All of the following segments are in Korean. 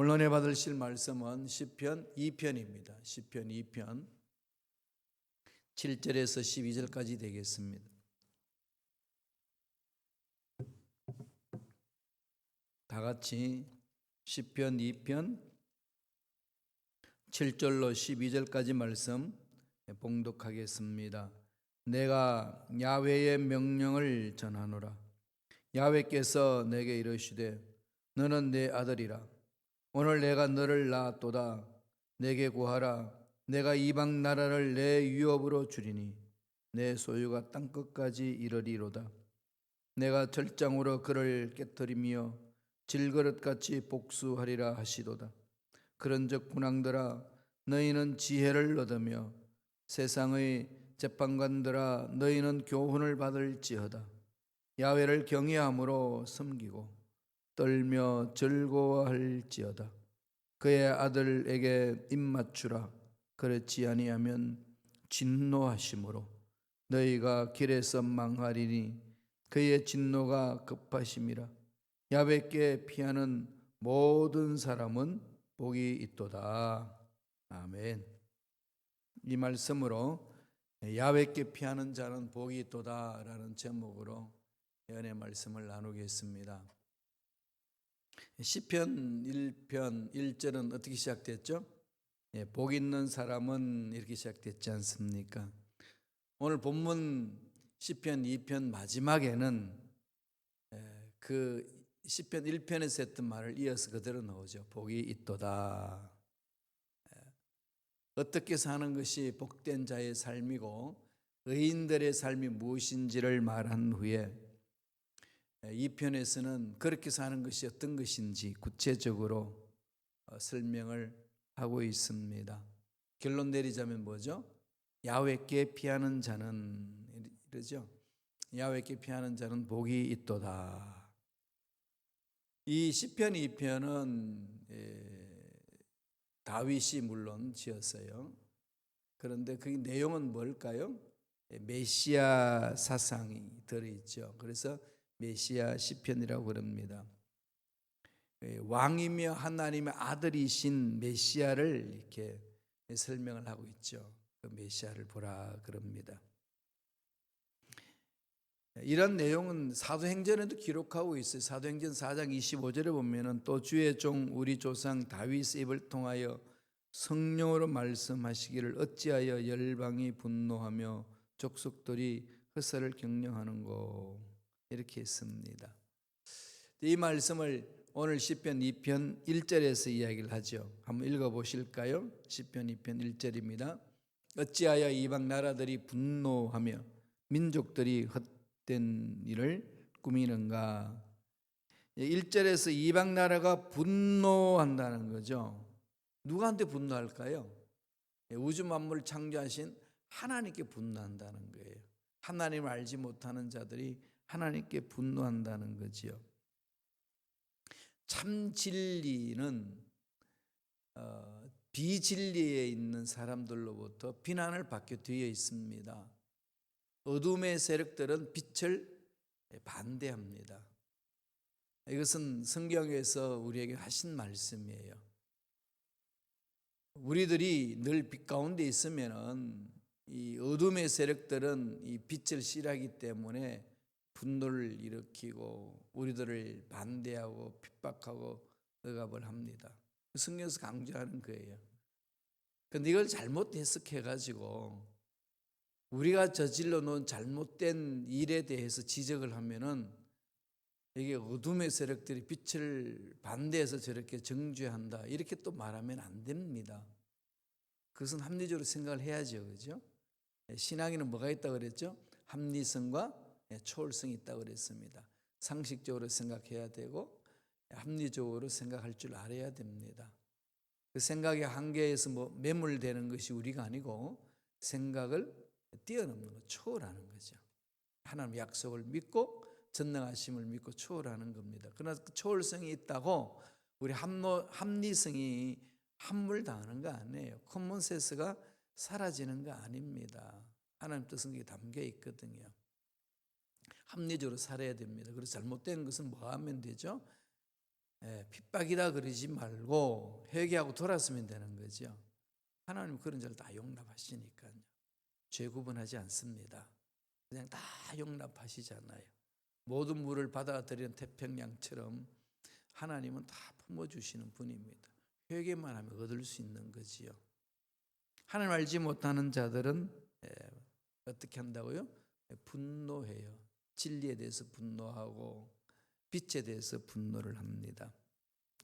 오늘 은혜 받으실 말씀은 시편 2편입니다. 시편 2편 7절에서 12절까지 되겠습니다. 다 같이 시편 2편 7절로 12절까지 말씀 봉독하겠습니다. 내가 야훼의 명령을 전하노라. 야훼께서 내게 이르시되 너는 내 아들이라. 오늘 내가 너를 낳았도다. 내게 구하라. 내가 이방 나라를 내 유업으로 주리니 내 소유가 땅끝까지 이르리로다. 내가 절장으로 그를 깨뜨리며 질그릇같이 복수하리라 하시도다. 그런즉 군왕들아 너희는 지혜를 얻으며 세상의 재판관들아 너희는 교훈을 받을지어다. 야훼를 경외함으로 섬기고 떨며 즐거워할지어다. 그의 아들에게 입맞추라. 그렇지 아니하면 진노하심으로 너희가 길에서 망하리니 그의 진노가 급하심이라. 야훼께 피하는 모든 사람은 복이 있도다. 아멘. 이 말씀으로 야훼께 피하는 자는 복이 있도다 라는 제목으로 연의 말씀을 나누겠습니다. 시편 1편 1절은 어떻게 시작됐죠? 복 있는 사람은 이렇게 시작됐지 않습니까? 오늘 본문 시편 2편 마지막에는 그 시편 1편에서 했던 말을 이어서 그대로 나오죠. 복이 있도다. 어떻게 사는 것이 복된 자의 삶이고 의인들의 삶이 무엇인지를 말한 후에 2편에서는 그렇게 사는 것이 어떤 것인지 구체적으로 설명을 하고 있습니다. 결론 내리자면 뭐죠? 야훼께 피하는 자는 이러죠. 야훼께 피하는 자는 복이 있도다. 이 시편 2편은 다윗이 물론 지었어요. 그런데 그 내용은 뭘까요? 메시아 사상이 들어있죠. 그래서 메시아 시편이라고 그럽니다. 왕이며 하나님의 아들이신 메시아를 이렇게 설명을 하고 있죠. 그 메시아를 보라 그럽니다. 이런 내용은 사도행전에도 기록하고 있어요. 사도행전 4장 25절에 보면은 또 주의 종 우리 조상 다윗의 입을 통하여 성령으로 말씀하시기를 어찌하여 열방이 분노하며 족속들이 흑사를 경영하는고 이렇게 했습니다. 이 말씀을 오늘 시편 2편 1절에서 이야기를 하죠. 한번 읽어보실까요? 시편 2편 1절입니다. 어찌하여 이방 나라들이 분노하며 민족들이 헛된 일을 꾸미는가. 1절에서 이방 나라가 분노한다는 거죠. 누구한테 분노할까요? 우주 만물을 창조하신 하나님께 분노한다는 거예요. 하나님을 알지 못하는 자들이 하나님께 분노한다는 거지요. 참 진리는 비진리에 있는 사람들로부터 비난을 받게 되어 있습니다. 어둠의 세력들은 빛을 반대합니다. 이것은 성경에서 우리에게 하신 말씀이에요. 우리들이 늘 빛 가운데 있으면은 이 어둠의 세력들은 이 빛을 싫어하기 때문에 분노를 일으키고 우리들을 반대하고 핍박하고 억압을 합니다. 성경에서 강조하는 거예요. 그런데 이걸 잘못 해석해가지고 우리가 저질러 놓은 잘못된 일에 대해서 지적을 하면은 이게 어둠의 세력들이 빛을 반대해서 저렇게 정죄한다 이렇게 또 말하면 안 됩니다. 그것은 합리적으로 생각을 해야죠, 그죠? 신앙에는 뭐가 있다고 그랬죠? 합리성과 초월성이 있다고 그랬습니다. 상식적으로 생각해야 되고 합리적으로 생각할 줄 알아야 됩니다. 그 생각의 한계에서 매몰되는 것이 우리가 아니고 생각을 뛰어넘는 거, 초월하는 거죠. 하나님 약속을 믿고 전능하심을 믿고 초월하는 겁니다. 그러나 그 초월성이 있다고 우리 합리성이 함몰당하는 거 아니에요. 커먼센스가 사라지는 거 아닙니다. 하나님 뜻은 그게 담겨 있거든요. 합리적으로 살아야 됩니다. 그래서 잘못된 것은 뭐 하면 되죠? 핍박이다 그러지 말고 회개하고 돌았으면 되는 거죠. 하나님 그런 자를 다 용납하시니까요. 죄 구분하지 않습니다. 그냥 다 용납하시잖아요. 모든 물을 받아들이는 태평양처럼 하나님은 다 품어주시는 분입니다. 회개만 하면 얻을 수 있는 거지요. 하나님 알지 못하는 자들은 어떻게 한다고요? 분노해요. 진리에 대해서 분노하고 빛에 대해서 분노를 합니다.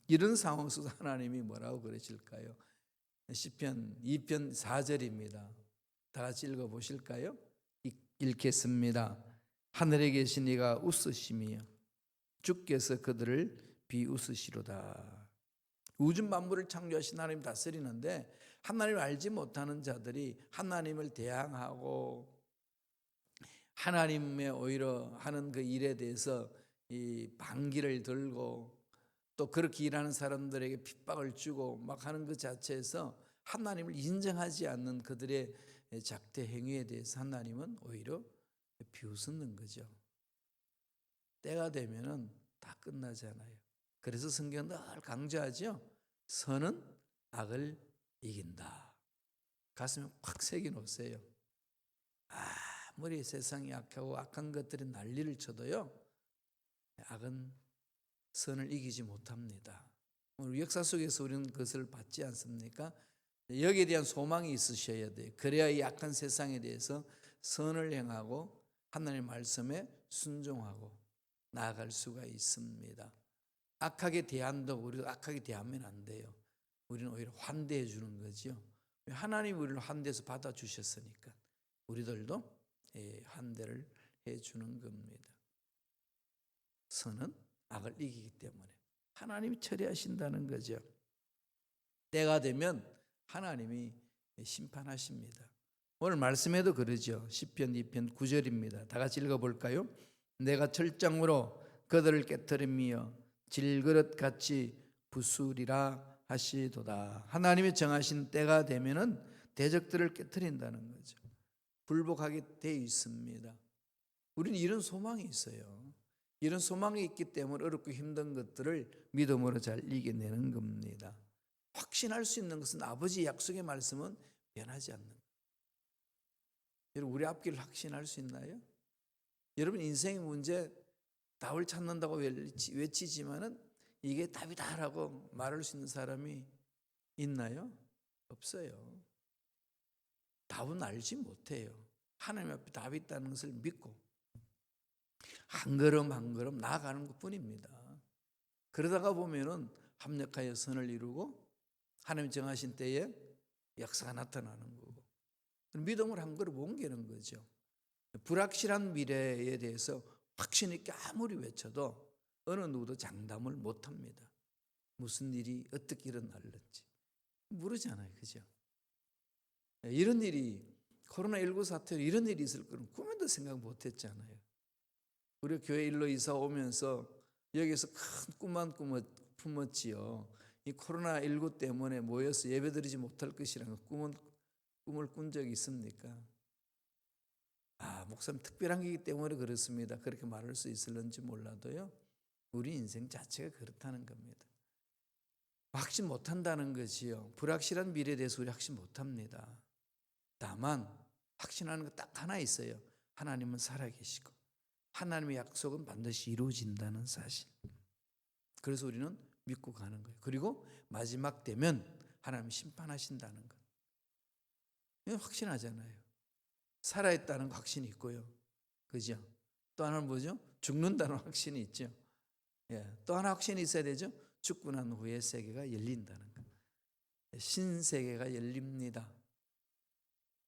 이런 상황 속에서 하나님이 뭐라고 그러실까요? 시편 2편 4절입니다. 다 같이 읽어보실까요? 읽겠습니다. 하늘에 계신 이가 웃으시며 주께서 그들을 비웃으시로다. 우주 만물을 창조하신 하나님 다스리는데 하나님을 알지 못하는 자들이 하나님을 대항하고 하나님의 오히려 하는 그 일에 대해서 이 반기를 들고 또 그렇게 일하는 사람들에게 핍박을 주고 막 하는 그 자체에서 하나님을 인정하지 않는 그들의 작대 행위에 대해서 하나님은 오히려 비웃는 거죠. 때가 되면은 다 끝나잖아요. 그래서 성경은 늘 강조하죠. 선은 악을 이긴다. 가슴에 확 새겨 놓으세요. 아무리 세상이 악하고 악한 것들이 난리를 쳐도요, 악은 선을 이기지 못합니다. 우리 역사 속에서 우리는 그것을 받지 않습니까? 여기에 대한 소망이 있으셔야 돼요. 그래야 이 악한 세상에 대해서 선을 행하고 하나님의 말씀에 순종하고 나아갈 수가 있습니다. 악하게 대한다고 우리도 악하게 대하면 안 돼요. 우리는 오히려 환대해 주는 거죠. 하나님이 우리를 환대해서 받아주셨으니까 우리들도 환대를 해주는 겁니다. 선은 악을 이기기 때문에 하나님이 처리하신다는 거죠. 때가 되면 하나님이 심판하십니다. 오늘 말씀에도 그러죠. 시편 2편 9절입니다. 다 같이 읽어볼까요? 내가 철장으로 그들을 깨트리며 질그릇같이 부수리라 하시도다. 하나님이 정하신 때가 되면은 대적들을 깨트린다는 거죠. 불복하게 되어 있습니다. 우리는 이런 소망이 있어요. 이런 소망이 있기 때문에 어렵고 힘든 것들을 믿음으로 잘 이겨내는 겁니다. 확신할 수 있는 것은 아버지의 약속의 말씀은 변하지 않는 거예요. 여러분 우리 앞길을 확신할 수 있나요? 여러분 인생의 문제 답을 찾는다고 외치지만은 이게 답이다라고 말할 수 있는 사람이 있나요? 없어요. 답은 알지 못해요. 하나님 앞에 답이 있다는 것을 믿고 한 걸음 한 걸음 나아가는 것뿐입니다. 그러다가 보면은 합력하여 선을 이루고 하나님 정하신 때에 역사가 나타나는 거고 믿음을 한 걸음 옮기는 거죠. 불확실한 미래에 대해서 확신 있게 아무리 외쳐도 어느 누구도 장담을 못합니다. 무슨 일이 어떻게 일어날는지 모르잖아요. 그죠? 이런 일이 코로나19 사태로 이런 일이 있을 거는 꿈에도 생각 못했잖아요. 우리 교회 일로 이사 오면서 여기서 큰 꿈만 품었지요. 이 코로나19 때문에 모여서 예배드리지 못할 것이라는 꿈을 꾼 적이 있습니까? 목사님 특별한 거기 때문에 그렇습니다. 그렇게 말할 수 있을는지 몰라도요. 우리 인생 자체가 그렇다는 겁니다. 확신 못한다는 것이요. 불확실한 미래에 대해서 우리 확신 못합니다. 다만 확신하는 거 딱 하나 있어요. 하나님은 살아계시고 하나님의 약속은 반드시 이루어진다는 사실. 그래서 우리는 믿고 가는 거예요. 그리고 마지막 되면 하나님이 심판하신다는 것. 이건 확신하잖아요. 살아있다는 확신이 있고요. 그죠? 또 하나는 뭐죠? 죽는다는 확신이 있죠. 또 하나 확신이 있어야 되죠. 죽고 난 후에 세계가 열린다는 것. 신세계가 열립니다.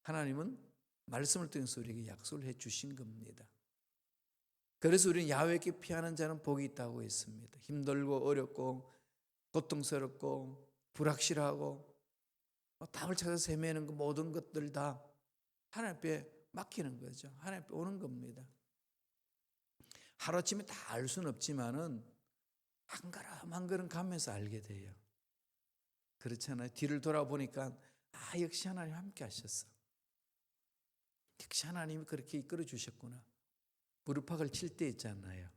하나님은 말씀을 통해서 우리에게 약속을 해 주신 겁니다. 그래서 우리는 야훼께 피하는 자는 복이 있다고 했습니다. 힘들고 어렵고 고통스럽고 불확실하고 답을 찾아서 헤매는 그 모든 것들 다 하나님 앞에 맡기는 거죠. 하나님 앞에 오는 겁니다. 하루아침에 다 알 수는 없지만은 한 걸음 한 걸음 가면서 알게 돼요. 그렇잖아요. 뒤를 돌아보니까 역시 하나님 함께 하셨어. 역시 하나님이 그렇게 이끌어 주셨구나. 무릎팍을 칠 때 있잖아요.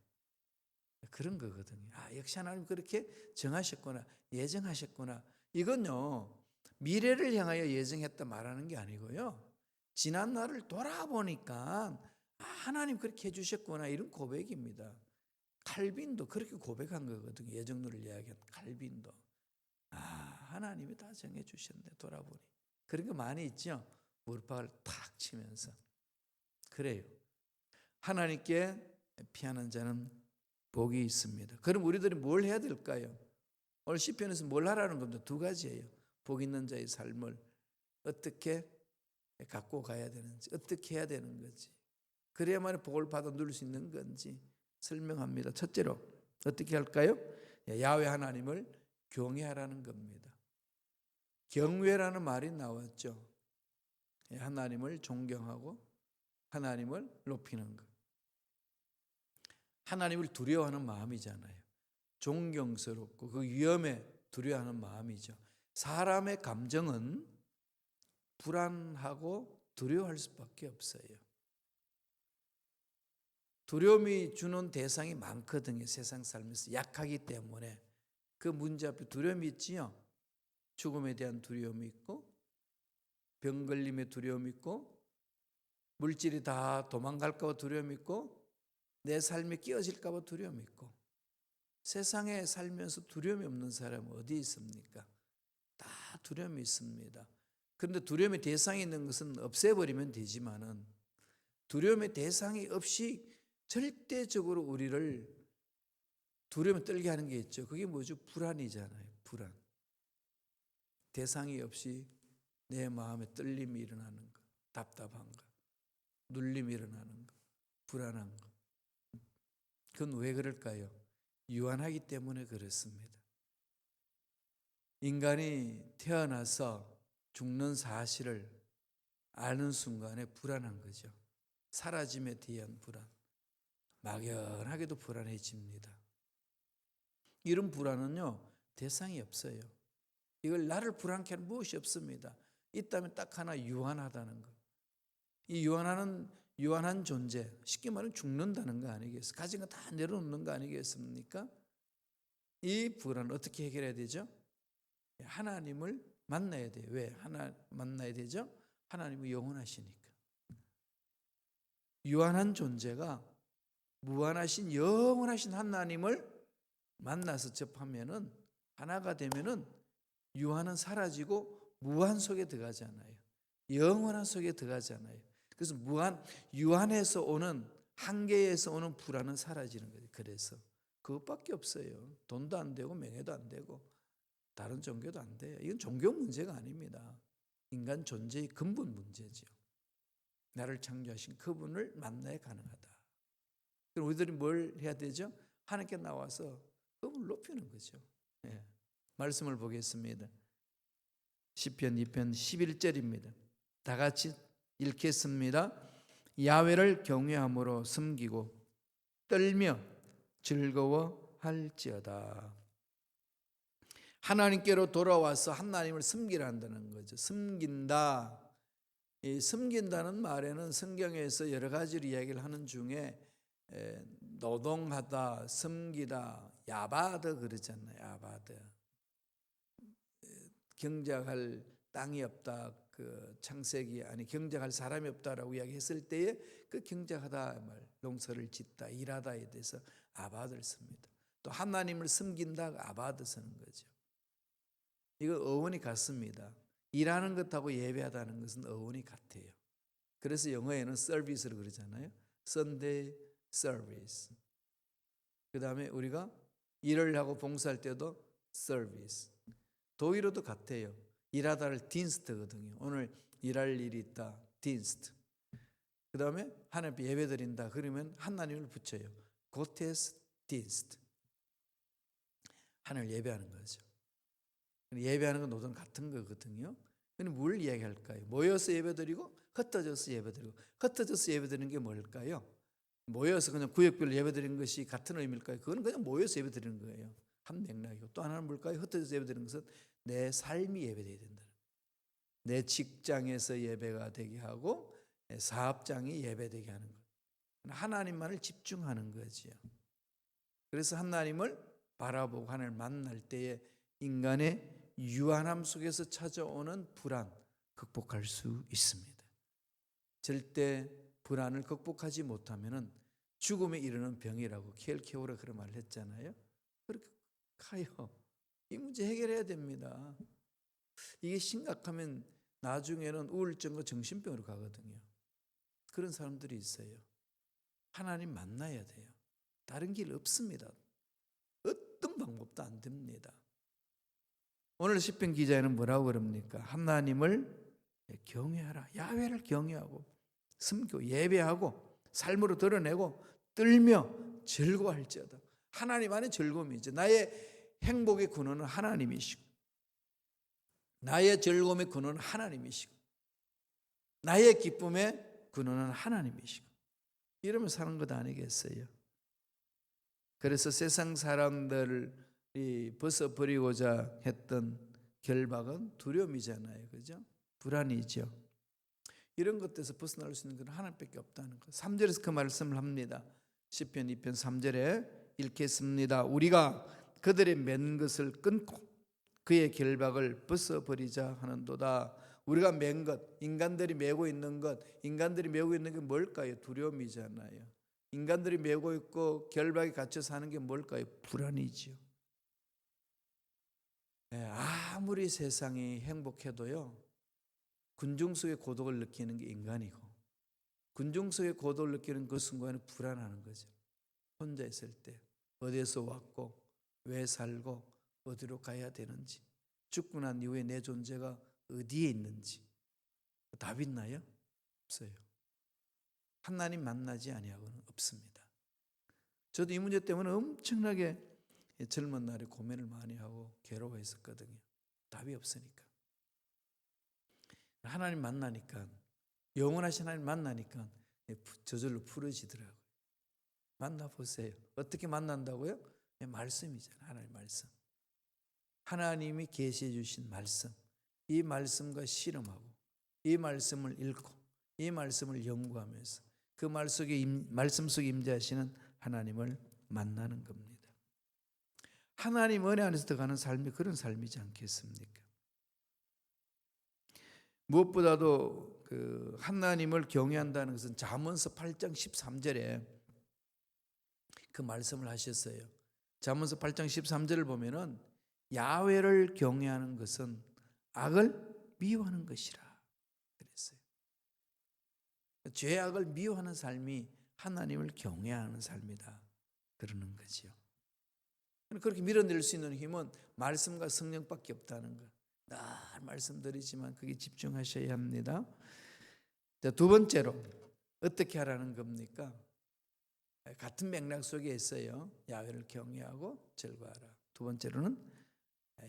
그런 거거든요. 역시 하나님 그렇게 정하셨구나, 예정하셨구나. 이건요, 미래를 향하여 예정했다 말하는 게 아니고요, 지난 날을 돌아보니까 하나님 그렇게 해주셨구나, 이런 고백입니다. 칼빈도 그렇게 고백한 거거든요. 예정론을 이야기한 칼빈도. 하나님이 다 정해주셨네, 돌아보니. 그런 거 많이 있죠. 무릎팍을 탁 치면서. 그래요. 하나님께 피하는 자는 복이 있습니다. 그럼 우리들이 뭘 해야 될까요? 오늘 시편에서 뭘 하라는 겁니다. 두 가지예요. 복 있는 자의 삶을 어떻게 갖고 가야 되는지, 어떻게 해야 되는 건지, 그래야만 복을 받아 누릴 수 있는 건지 설명합니다. 첫째로 어떻게 할까요? 야훼 하나님을 경외하라는 겁니다. 경외라는 말이 나왔죠. 하나님을 존경하고 하나님을 높이는 것. 하나님을 두려워하는 마음이잖아요. 존경스럽고 그 위험에 두려워하는 마음이죠. 사람의 감정은 불안하고 두려워할 수밖에 없어요. 두려움이 주는 대상이 많거든요. 세상 살면서 약하기 때문에 그 문제 앞에 두려움이 있지요. 죽음에 대한 두려움이 있고, 병 걸림의 두려움이 있고, 물질이 다 도망갈까 봐 두려움이 있고, 내 삶이 끼어질까 봐 두려움이 있고. 세상에 살면서 두려움이 없는 사람은 어디 있습니까? 다 두려움이 있습니다. 그런데 두려움의 대상이 있는 것은 없애버리면 되지만은, 두려움의 대상이 없이 절대적으로 우리를 두려움에 떨게 하는 게 있죠. 그게 뭐죠? 불안이잖아요. 불안. 대상이 없이 내 마음에 떨림이 일어나는 것, 답답한 것, 눌림이 일어나는 것, 불안한 것. 그건 왜 그럴까요? 유한하기 때문에 그렇습니다. 인간이 태어나서 죽는 사실을 아는 순간에 불안한 거죠. 사라짐에 대한 불안. 막연하게도 불안해집니다. 이런 불안은요, 대상이 없어요. 이걸 나를 불안케 하는 무엇이 없습니다. 있다면 딱 하나, 유한하다는 것. 이 유한한 존재, 쉽게 말하면 죽는다는 거 아니겠습니까? 가진 거 다 내려놓는 거 아니겠습니까? 이 불안을 어떻게 해결해야 되죠? 하나님을 만나야 돼요. 왜? 만나야 되죠? 하나님은 영원하시니까. 유한한 존재가 무한하신 영원하신 하나님을 만나서 접하면은, 하나가 되면은 유한은 사라지고 무한 속에 들어가잖아요. 영원한 속에 들어가잖아요. 그래서 유한에서 오는, 한계에서 오는 불안은 사라지는 거예요. 그래서 그것밖에 없어요. 돈도 안 되고 명예도 안 되고 다른 종교도 안 돼요. 이건 종교 문제가 아닙니다. 인간 존재의 근본 문제죠. 나를 창조하신 그분을 만나야 가능하다. 그럼 우리들이 뭘 해야 되죠? 하나님께 나와서 그분을 높이는 거죠. 예. 말씀을 보겠습니다. 시편 2편 11절입니다. 다 같이 읽겠습니다. 야훼를 경외함으로 섬기고 떨며 즐거워할지어다. 하나님께로 돌아와서 하나님을 섬기라 한다는 거죠. 섬긴다. 이 섬긴다는 말에는 성경에서 여러 가지로 이야기를 하는 중에 노동하다, 섬기다, 야바드 그러잖아요. 야바드. 경작할 땅이 없다. 그 창세기 아니 경작할 사람이 없다라고 이야기했을 때에 그 경작하다 말, 농사를 짓다, 일하다에 대해서 아바드를 씁니다. 또 하나님을 섬긴다, 아바드 쓰는 거죠. 이거 어원이 같습니다. 일하는 것하고 예배하다는 것은 어원이 같아요. 그래서 영어에는 서비스를 그러잖아요. Sunday service. 그 다음에 우리가 일을 하고 봉사할 때도 service. 독일어도 같아요. 일하다를 딘스트거든요. 오늘 일할 일이 있다. 딘스트. 그 다음에 하나님 앞에 예배 드린다. 그러면 하나님을 붙여요. 고테스 딘스트. 하나님을 예배하는 거죠. 예배하는 건 노동 같은 거거든요. 그럼 뭘 이야기할까요? 모여서 예배드리고 흩어져서 예배드리고. 흩어져서 예배드리는 게 뭘까요? 모여서 그냥 구역별로 예배드리는 것이 같은 의미일까요? 그건 그냥 모여서 예배드리는 거예요. 한 맥락이고. 또 하나는 뭘까요? 흩어져서 예배드리는 것은 내 삶이 예배되어야 된다. 내 직장에서 예배가 되게 하고 사업장이 예배되게 하는 것. 하나님만을 집중하는 거지요. 그래서 하나님을 바라보고 하나님을 만날 때에 인간의 유한함 속에서 찾아오는 불안 극복할 수 있습니다. 절대 불안을 극복하지 못하면 죽음에 이르는 병이라고 켈케오라 그런 말을 했잖아요. 그렇게 가요. 이 문제 해결해야 됩니다. 이게 심각하면 나중에는 우울증과 정신병으로 가거든요. 그런 사람들이 있어요. 하나님 만나야 돼요. 다른 길 없습니다. 어떤 방법도 안 됩니다. 오늘 시편 기자는 뭐라고 그럽니까? 하나님을 경외하라. 야훼를 경외하고 섬기고 예배하고 삶으로 드러내고 떨며 즐거워할지어다. 하나님 안에 즐거움이죠. 나의 행복의 근원은 하나님이시고 나의 즐거움의 근원은 하나님이시고 나의 기쁨의 근원은 하나님이시고 이러면 사는 것 아니겠어요? 그래서 세상 사람들이 벗어버리고자 했던 결박은 두려움이잖아요. 그죠? 불안이죠. 이런 것들에서 벗어날 수 있는 건 하나님밖에 없다는 것. 3절에서 그 말씀을 합니다. 시편 2편 3절에 읽겠습니다. 우리가 그들의 맨 것을 끊고 그의 결박을 벗어버리자 하는도다. 우리가 맨 것, 인간들이 메고 있는 것, 인간들이 메고 있는 게 뭘까요? 두려움이잖아요. 인간들이 메고 있고 결박에 갇혀 사는 게 뭘까요? 불안이죠. 아무리 세상이 행복해도요, 군중 속의 고독을 느끼는 게 인간이고 군중 속의 고독을 느끼는 그 순간에 불안하는 거죠. 혼자 있을 때 어디에서 왔고 왜 살고 어디로 가야 되는지, 죽고 난 이후에 내 존재가 어디에 있는지 답 있나요? 없어요. 하나님 만나지 아니하고는 없습니다. 저도 이 문제 때문에 엄청나게 젊은 날에 고민을 많이 하고 괴로워했었거든요. 답이 없으니까. 하나님 만나니까, 영원하신 하나님 만나니까 저절로 풀어지더라고요. 만나보세요. 어떻게 만난다고요? 말씀이잖아요. 하나님 말씀. 하나님이 계시해 주신 말씀, 이 말씀과 실험하고 이 말씀을 읽고 이 말씀을 연구하면서 그 말씀 속에 임재하시는 하나님을 만나는 겁니다. 하나님 은혜 안에서 들어가는 삶이 그런 삶이지 않겠습니까? 무엇보다도 그 하나님을 경외한다는 것은 잠언서 8장 13절에 그 말씀을 하셨어요. 잠언서 8장 13절을 보면은 야훼를 경외하는 것은 악을 미워하는 것이라 그랬어요. 죄악을 미워하는 삶이 하나님을 경외하는 삶이다 그러는 거죠. 그렇게 밀어낼 수 있는 힘은 말씀과 성령밖에 없다는 것. 늘 말씀드리지만 그게 집중하셔야 합니다. 자, 두 번째로 어떻게 하라는 겁니까? 같은 맥락 속에 있어요. 야훼를 경외하고 즐거워하라. 두 번째로는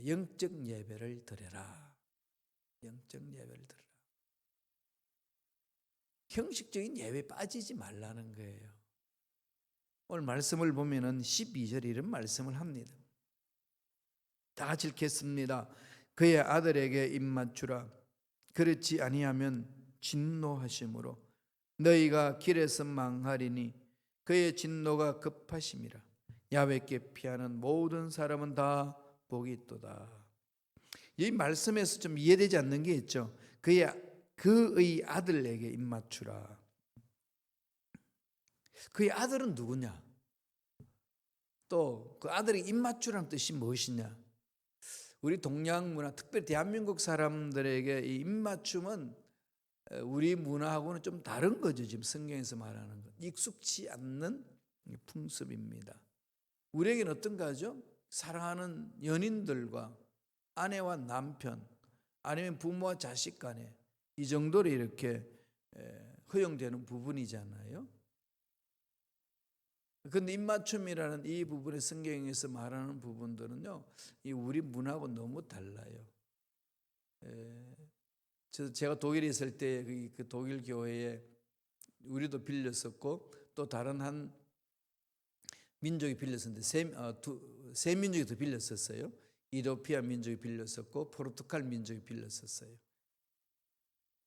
영적 예배를 드려라. 영적 예배를 드려라. 형식적인 예배에 빠지지 말라는 거예요. 오늘 말씀을 보면은 12절에 이런 말씀을 합니다. 다 같이 읽겠습니다. 그의 아들에게 입맞추라. 그렇지 아니하면 진노하심으로 너희가 길에서 망하리니 그의 진노가 급하심이라. 야훼께 피하는 모든 사람은 다 복이 있도다. 이 말씀에서 좀 이해되지 않는 게 있죠. 그의 아들에게 입맞추라. 그의 아들은 누구냐? 또 그 아들에게 입맞추라는 뜻이 무엇이냐? 우리 동양 문화, 특별히 대한민국 사람들에게 이 입맞춤은 우리 문화하고는 좀 다른 거죠. 지금 성경에서 말하는 것. 익숙치 않는 풍습입니다. 우리에게는 어떤가 하죠? 사랑하는 연인들과 아내와 남편, 아니면 부모와 자식 간에 이 정도로 이렇게 허용되는 부분이잖아요. 그런데 입맞춤이라는 이 부분의 성경에서 말하는 부분들은요, 이 우리 문화하고 너무 달라요. 제가 독일에 있을 때 그 독일 교회에 우리도 빌렸었고 또 다른 한 민족이 빌렸었는데 세 민족이 더 빌렸었어요. 이도피아 민족이 빌렸었고 포르투갈 민족이 빌렸었어요.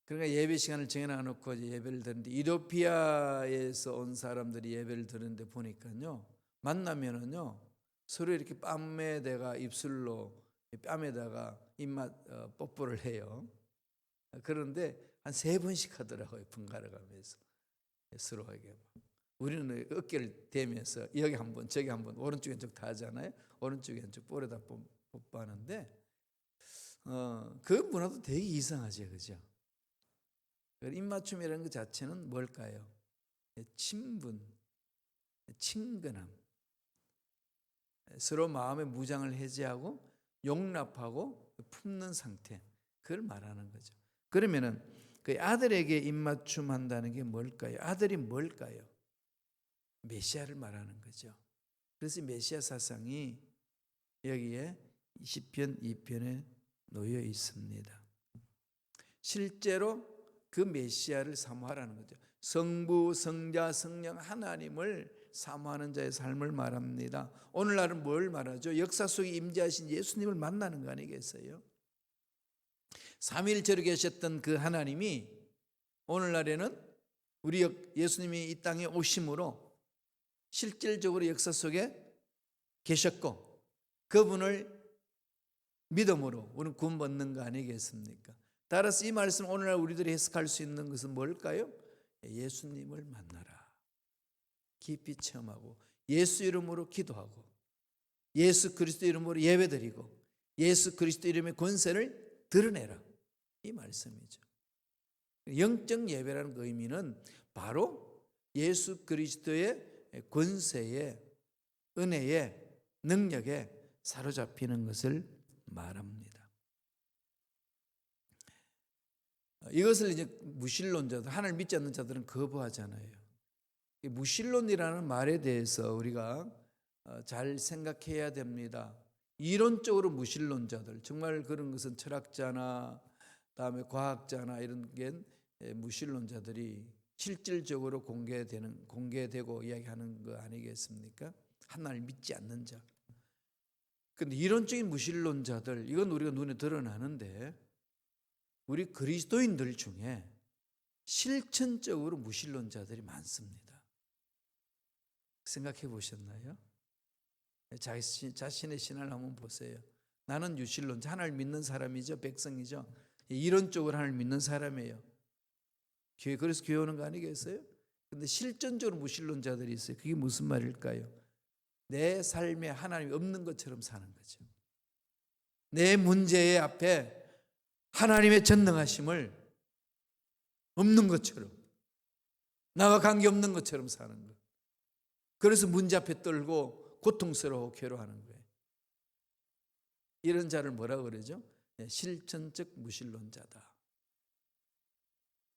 그러니까 예배 시간을 정해놔놓고 예배를 드는데 이도피아에서 온 사람들이 예배를 드는데 보니까요, 만나면은요 서로 이렇게 뺨에다가 입술로 뺨에다가 입맛 뽀뽀를 해요. 그런데 한 3번씩 하더라고요. 번갈아 가면서 서로에게. 우리는 어깨를 대면서 여기 한 번, 저기 한 번, 오른쪽 왼쪽 다 하잖아요. 오른쪽 왼쪽 볼에다 뽀뽀하는데 그 문화도 되게 이상하죠, 그죠? 입맞춤이라는 것 자체는 뭘까요? 친분, 친근함, 서로 마음의 무장을 해제하고 용납하고 품는 상태, 그걸 말하는 거죠. 그러면은 그 아들에게 입맞춤 한다는 게 뭘까요? 아들이 뭘까요? 메시아를 말하는 거죠. 그래서 메시아 사상이 여기에 시편 2편에 놓여 있습니다. 실제로 그 메시아를 사모하라는 거죠. 성부, 성자, 성령 하나님을 사모하는 자의 삶을 말합니다. 오늘날은 뭘 말하죠? 역사 속에 임재하신 예수님을 만나는 거 아니겠어요? 삼위일체로 계셨던 그 하나님이 오늘날에는 우리 예수님이 이 땅에 오심으로 실질적으로 역사 속에 계셨고 그분을 믿음으로 우리는 구원받는 거 아니겠습니까? 따라서 이 말씀 오늘날 우리들이 해석할 수 있는 것은 뭘까요? 예수님을 만나라. 깊이 체험하고 예수 이름으로 기도하고 예수 그리스도 이름으로 예배드리고 예수 그리스도 이름의 권세를 드러내라. 이 말씀이죠. 영적 예배라는 그 의미는 바로 예수 그리스도의 권세에 은혜에 능력에 사로잡히는 것을 말합니다. 이것을 이제 무신론자들, 하나님을 믿지 않는 자들은 거부하잖아요. 무신론이라는 말에 대해서 우리가 잘 생각해야 됩니다. 이론적으로 무신론자들, 정말 그런 것은 철학자나 다음에 과학자나 이런 게 무신론자들이 실질적으로 공개되고 이야기하는 거 아니겠습니까? 하나님을 믿지 않는 자. 그런데 이론적인 무신론자들, 이건 우리가 눈에 드러나는데 우리 그리스도인들 중에 실천적으로 무신론자들이 많습니다. 생각해 보셨나요? 자신의 신앙을 한번 보세요. 나는 유신론자, 하나님을 믿는 사람이죠. 백성이죠. 이론적으로 하나님을 믿는 사람이에요. 그래서 교회 오는 거 아니겠어요? 근데 실전적으로 무신론자들이 있어요. 그게 무슨 말일까요? 내 삶에 하나님이 없는 것처럼 사는 거죠. 내 문제 앞에 하나님의 전능하심을 없는 것처럼, 나와 관계없는 것처럼 사는 거예요. 그래서 문제 앞에 떨고 고통스러워 괴로워하는 거예요. 이런 자를 뭐라고 그러죠? 실천적 무신론자다.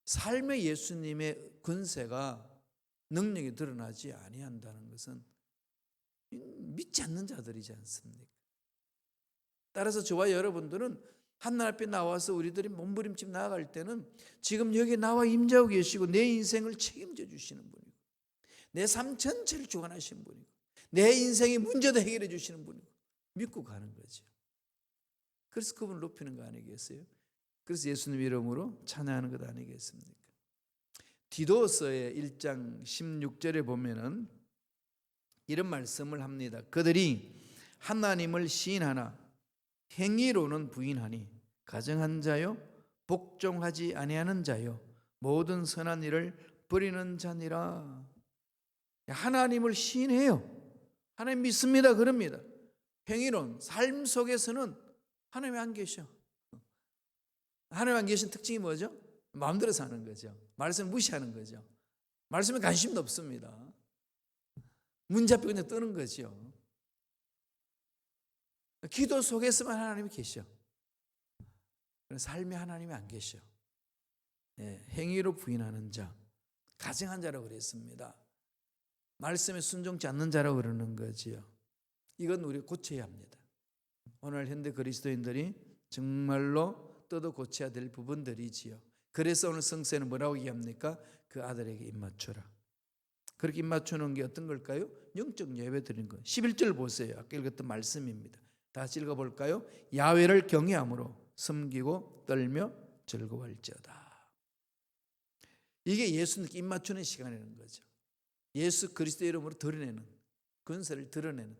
삶의 예수님의 권세가 능력이 드러나지 아니한다는 것은 믿지 않는 자들이지 않습니까? 따라서 저와 여러분들은 하나님 앞에 나와서 우리들이 몸부림치며 나아갈 때는 지금 여기 나와 임재하고 계시고 내 인생을 책임져 주시는 분이고 내 삶 전체를 주관하시는 분이고 내 인생의 문제도 해결해 주시는 분이고 믿고 가는 거죠. 그래서 그분을 높이는 거 아니겠어요? 그래서 예수님 이름으로 찬양하는 것 아니겠습니까? 디도서의 1장 16절에 보면은 이런 말씀을 합니다. 그들이 하나님을 시인하나 행위로는 부인하니 가정한 자요 복종하지 아니하는 자요 모든 선한 일을 버리는 자니라. 하나님을 시인해요. 하나님 믿습니다. 그럽니다. 행위론, 삶 속에서는 하나님이 안 계셔. 하나님 안 계신 특징이 뭐죠? 마음대로 사는 거죠. 말씀을 무시하는 거죠. 말씀에 관심도 없습니다. 문제 앞에 그냥 뜨는 거죠. 기도 속에서만 하나님이 계셔. 삶에 하나님이 안 계셔. 행위로 부인하는 자, 가증한 자라고 그랬습니다. 말씀에 순종치 않는 자라고 그러는 거지요. 이건 우리가 고쳐야 합니다. 오늘 현대 그리스도인들이 정말로 뜯어 고쳐야 될 부분들이지요. 그래서 오늘 성서에는 뭐라고 얘기합니까? 그 아들에게 입맞춰라. 그렇게 입맞추는 게 어떤 걸까요? 영적 예배 드리는 거. 11절 보세요. 아까 읽었던 말씀입니다. 다시 읽어볼까요? 야훼를 경외함으로 섬기고 떨며 즐거워할지어다. 이게 예수님께 입맞추는 시간이라는 거죠. 예수 그리스도 이름으로 드러내는 근세를 드러내는,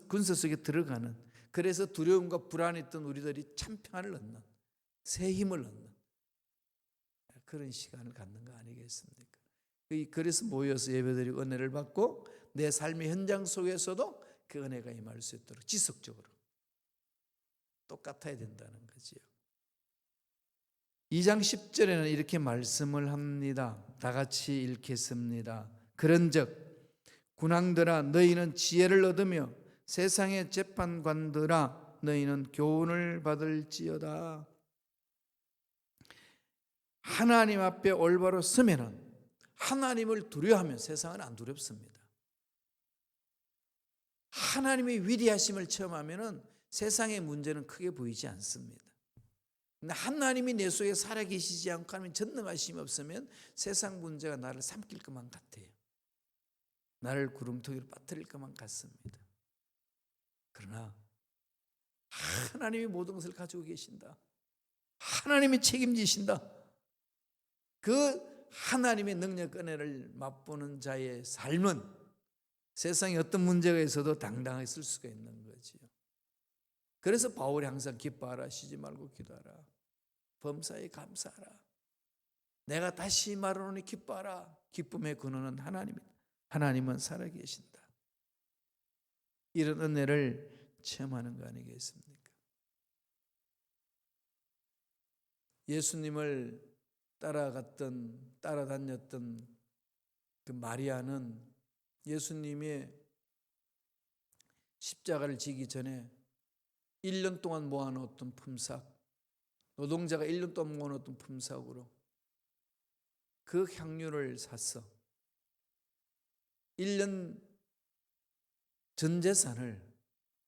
근세 속에 들어가는, 그래서 두려움과 불안이 있던 우리들이 참 평안을 얻는, 새 힘을 얻는 그런 시간을 갖는 거 아니겠습니까? 그래서 모여서 예배드리고 은혜를 받고 내 삶의 현장 속에서도 그 은혜가 임할 수 있도록 지속적으로 똑같아야 된다는 거지요. 2장 10절에는 이렇게 말씀을 합니다. 다 같이 읽겠습니다. 그런즉 군왕들아 너희는 지혜를 얻으며 세상의 재판관들아 너희는 교훈을 받을지어다. 하나님 앞에 올바로 서면은, 하나님을 두려워하면 세상은 안 두렵습니다. 하나님의 위대하심을 체험하면은 세상의 문제는 크게 보이지 않습니다. 근데 하나님이 내 속에 살아계시지 않고 하나님 전능하심이 없으면 세상 문제가 나를 삼킬 것만 같아요. 나를 구름통이로 빠뜨릴 것만 같습니다. 그러나 하나님이 모든 것을 가지고 계신다. 하나님이 책임지신다. 그 하나님의 능력 은혜를 맛보는 자의 삶은 세상에 어떤 문제가 있어도 당당하게 쓸 수가 있는 거지요. 그래서 바울이 항상 기뻐하라, 쉬지 말고 기도하라, 범사에 감사하라, 내가 다시 말하노니 기뻐하라. 기쁨의 근원은 하나님이다. 하나님은 살아계신다. 이런 은혜를 체험하는 거 아니겠습니까? 예수님을 따라다녔던 그 마리아는 예수님의 십자가를 지기 전에 1년 동안 모아놓았던 품삯, 노동자가 1년 동안 모아놓았던 품삯으로 그 향유를 샀어. 1년 전 재산을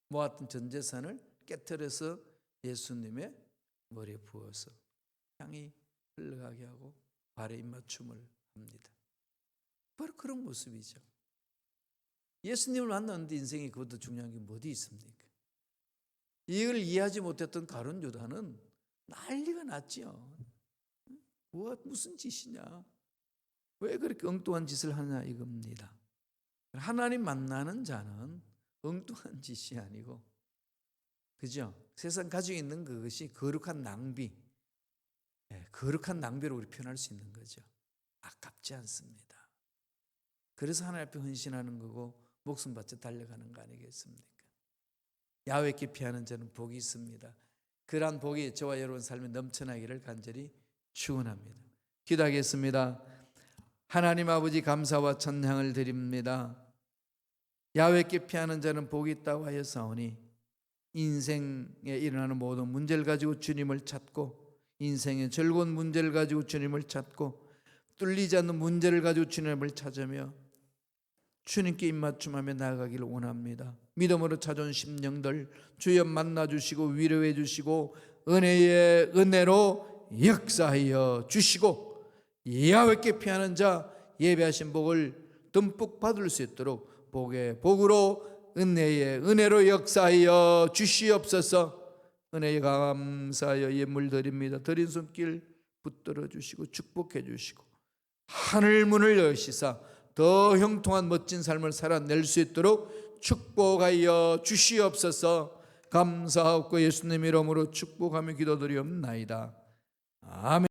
모았던 전 재산을 깨트려서 예수님의 머리에 부어서 향이 흘러가게 하고 발에 입맞춤을 합니다. 바로 그런 모습이죠. 예수님을 만났는데 인생이 그것도 중요한 게 어디 있습니까? 이걸 이해하지 못했던 가룟 유다는 난리가 났죠. 무슨 짓이냐? 왜 그렇게 엉뚱한 짓을 하냐 이겁니다. 하나님 만나는 자는 엉뚱한 짓이 아니고, 그죠? 세상 가지고 있는 그것이 거룩한 낭비, 거룩한 낭비로 우리 표현할 수 있는 거죠. 아깝지 않습니다. 그래서 하나님 앞에 헌신하는 거고 목숨 바쳐 달려가는 거 아니겠습니까? 야훼께 피하는 자는 복이 있습니다. 그러한 복이 저와 여러분 삶에 넘쳐나기를 간절히 축원합니다. 기도하겠습니다. 하나님 아버지 감사와 찬양을 드립니다. 야훼께 피하는 자는 복이 있다고 하였사오니 인생에 일어나는 모든 문제를 가지고 주님을 찾고, 인생의 즐거운 문제를 가지고 주님을 찾고, 뚫리지 않는 문제를 가지고 주님을 찾으며 주님께 입맞춤하며 나아가기를 원합니다. 믿음으로 찾아온 심령들 주여 만나주시고 위로해 주시고 은혜의 은혜로 역사하여 주시고, 야훼께 피하는 자 예배하신 복을 듬뿍 받을 수 있도록 복의 복으로 은혜의 은혜로 역사하여 주시옵소서. 은혜에 감사하여 예물 드립니다. 드린 손길 붙들어 주시고 축복해 주시고 하늘 문을 여시사 더 형통한 멋진 삶을 살아낼 수 있도록 축복하여 주시옵소서. 감사하고 예수님 이름으로 축복하며 기도드리옵나이다. 아멘.